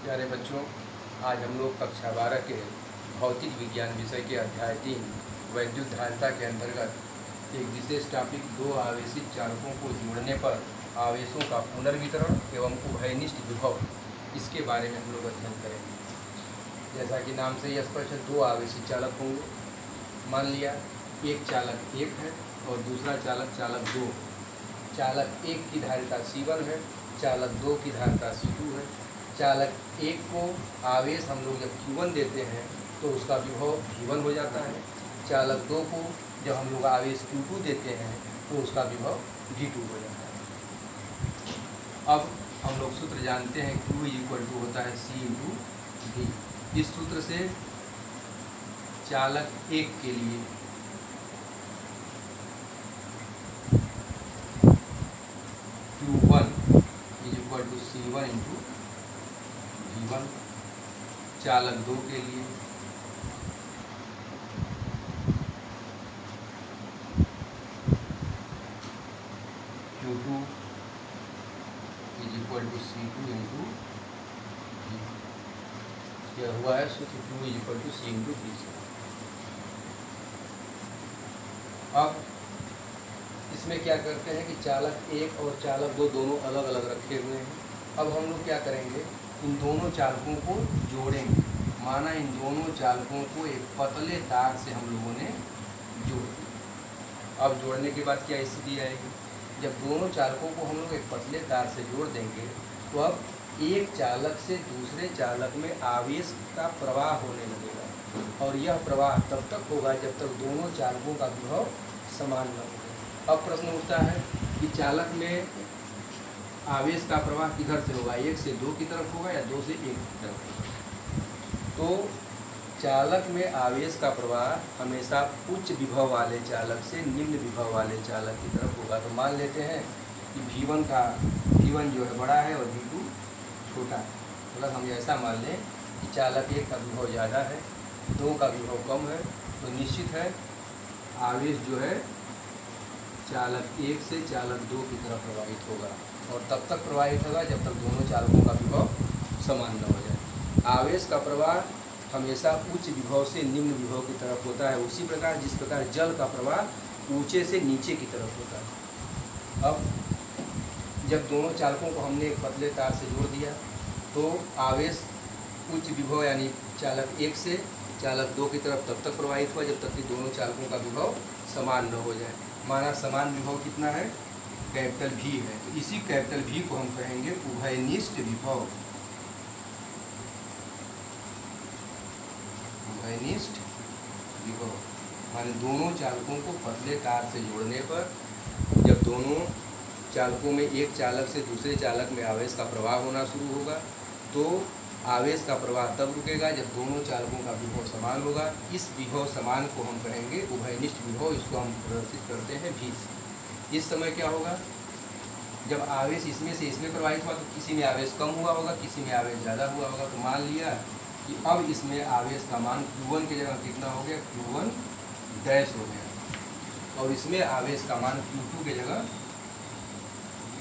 प्यारे बच्चों, आज हम लोग कक्षा 12 के भौतिक विज्ञान विषय के अध्याय 3 वैद्युत धारिता के अंतर्गत एक विशेष टॉपिक दो आवेशित चालकों को जोड़ने पर आवेशों का पुनर्वितरण एवं उभयनिष्ठ विभव, इसके बारे में हम लोग अध्ययन करेंगे। जैसा कि नाम से ही स्पष्ट है, दो आवेशित चालक होंगे। मान लिया एक चालक 1 है और दूसरा चालक 2। चालक 1 की धारिता C1 है, चालक 2 की धारिता C2 है। चालक 1 को आवेश हम लोग जब Q1 देते हैं तो उसका विभव V1 हो जाता है। चालक 2 को जब हम लोग आवेश Q2 देते हैं तो उसका विभव V2 हो जाता है। अब हम लोग सूत्र जानते हैं, Q होता है C/V। इस सूत्र से चालक 1 के लिए Q1 C1 V1, चालक 2 के लिए Q2 C2 V। यह हुआ है सूत्र Q C/V से। अब इसमें क्या करते हैं कि चालक 1 और चालक 2 दोनों अलग अलग रखे हुए हैं। अब हम लोग क्या करेंगे, इन दोनों चालकों को जोड़ेंगे। माना इन दोनों चालकों को एक पतले तार से हम लोगों ने जोड़ दिया। अब जोड़ने के बाद क्या स्थिति आएगी, जब दोनों चालकों को हम लोग एक पतले तार से जोड़ देंगे तो अब एक चालक से दूसरे चालक में आवेश का प्रवाह होने लगेगा, और यह प्रवाह तब तक होगा जब तक दोनों चालकों का विभव समान न हो। अब प्रश्न उठता है कि चालक में आवेश का प्रवाह किधर से होगा, 1 से 2 की तरफ होगा या 2 से 1 की तरफ होगा। तो चालक में आवेश का प्रवाह हमेशा उच्च विभव वाले चालक से निम्न विभव वाले चालक की तरफ होगा। तो मान लेते हैं कि V1 जो है बड़ा है और V2 छोटा है। मतलब हम ऐसा मान लें कि चालक 1 का विभव ज़्यादा है, 2 का विभव कम है, तो निश्चित है आवेश जो है चालक 1 से चालक 2 की तरफ प्रवाहित होगा, और तब तक प्रवाहित होगा जब तक दोनों चालकों का विभव समान न हो जाए। आवेश का प्रवाह हमेशा उच्च विभव से निम्न विभव की तरफ होता है, उसी प्रकार जिस प्रकार जल का प्रवाह ऊंचे से नीचे की तरफ होता है। अब जब दोनों चालकों को हमने एक पतले तार से जोड़ दिया तो आवेश उच्च विभव यानी चालक 1 से चालक 2 की तरफ तब तक प्रवाहित हुआ जब तक कि दोनों चालकों का विभव समान न हो जाए। माना समान विभव कितना है, कैपिटल V है, तो इसी कैपिटल V को हम कहेंगे उभयनिष्ठ विभव। उभयनिष्ठ विभव माने दोनों चालकों को पतले तार से जोड़ने पर जब दोनों चालकों में एक चालक से दूसरे चालक में आवेश का प्रवाह होना शुरू होगा तो आवेश का प्रवाह तब रुकेगा जब दोनों चालकों का विभव समान होगा। इस विभव समान को हम कहेंगे उभयनिष्ठ विभव। इसको हम प्रदर्शित करते हैं V से। इस समय क्या होगा, जब आवेश इसमें से इसमें प्रवाहित हुआ तो किसी में आवेश कम हुआ होगा, किसी में आवेश ज़्यादा हुआ होगा। तो मान लिया कि अब इसमें आवेश का मान Q1 की जगह कितना हो गया, Q1 डैश हो गया, और इसमें आवेश का मान Q2 की जगह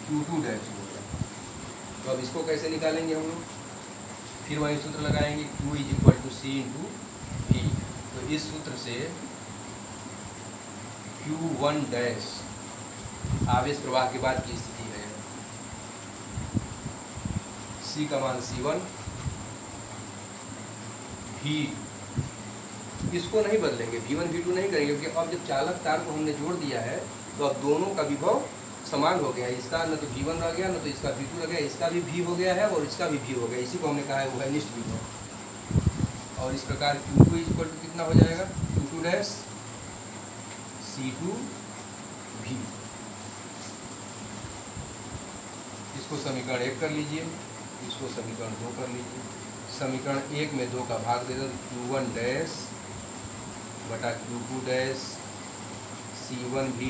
Q2 डैश हो गया। तो अब इसको कैसे निकालेंगे हम लोग, फिर वही सूत्र लगाएंगे Q C/V। तो इस सूत्र से Q1 डैश आवेश प्रवाह के बाद की स्थिति है, C का मान C1, V इसको नहीं बदलेंगे, V1 V2 नहीं करेंगे, क्योंकि अब जब चालक तार को हमने जोड़ दिया है तो अब दोनों का विभव समान हो गया। इसका न तो V1 रह गया, न तो इसका V2 रह गया, इसका भी V हो गया है और इसका भी V हो गया। इसी को हमने कहा है उभयनिष्ठ विभव। और इस प्रकार Q2 कितना हो जाएगा, Q2 डैश C2V। इसको समीकरण 1 कर लीजिए, इसको समीकरण 2 कर लीजिए। समीकरण 1 में 2 का भाग दे दो, Q1 डैश बटा Q2 डैश C1V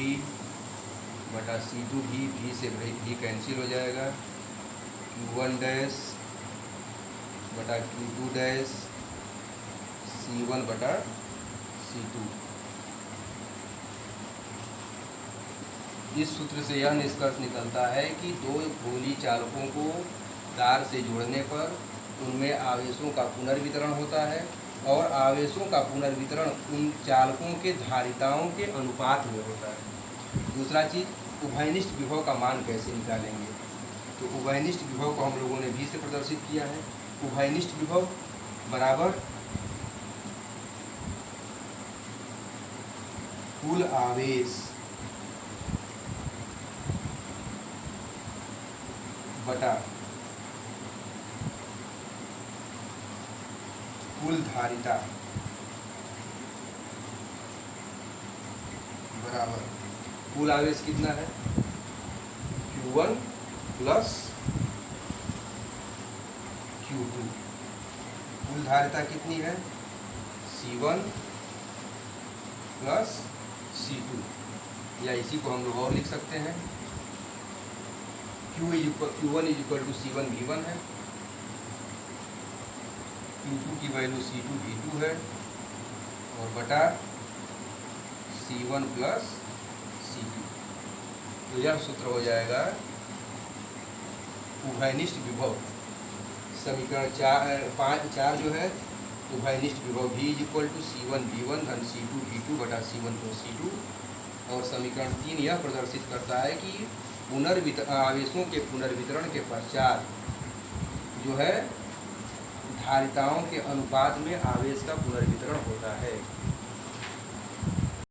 बटा C2V। V से V कैंसिल हो जाएगा, Q1 डैश बटा Q2 डैश C1 बटा C2। इस सूत्र से यह निष्कर्ष निकलता है कि दो गोली चालकों को तार से जोड़ने पर उनमें आवेशों का पुनर्वितरण होता है और आवेशों का पुनर्वितरण उन चालकों के धारिताओं के अनुपात में होता है। दूसरा चीज़, उभयनिष्ठ विभव का मान कैसे निकालेंगे? तो उभयनिष्ठ विभव को हम लोगों ने भी से प्रदर्शित किया है। उभयनिष्ठ विभव बराबर कुल आवेश बटा कुल धारिता बराबर कुल आवेश कितना है? Q1 plus Q2। कुल धारिता कितनी है? C1 प्लस C2, या इसी को हम लोग और लिख सकते हैं, Q1 is equal to C1 V1 है, Q2 की वैल्यू C2 V2 है और बटा C1 प्लस C2। तो यह सूत्र हो जाएगा उभयनिष्ठ विभव। समीकरण 4 जो है, उभयनिष्ठ विभव V is equal to C1 V1 धन C2 V2 बटा C1 प्लस C2। और समीकरण 3 यह प्रदर्शित करता है कि आवेशों के पुनर्वितरण के पश्चात जो है धारिताओं के अनुपात में आवेश का पुनर्वितरण होता है।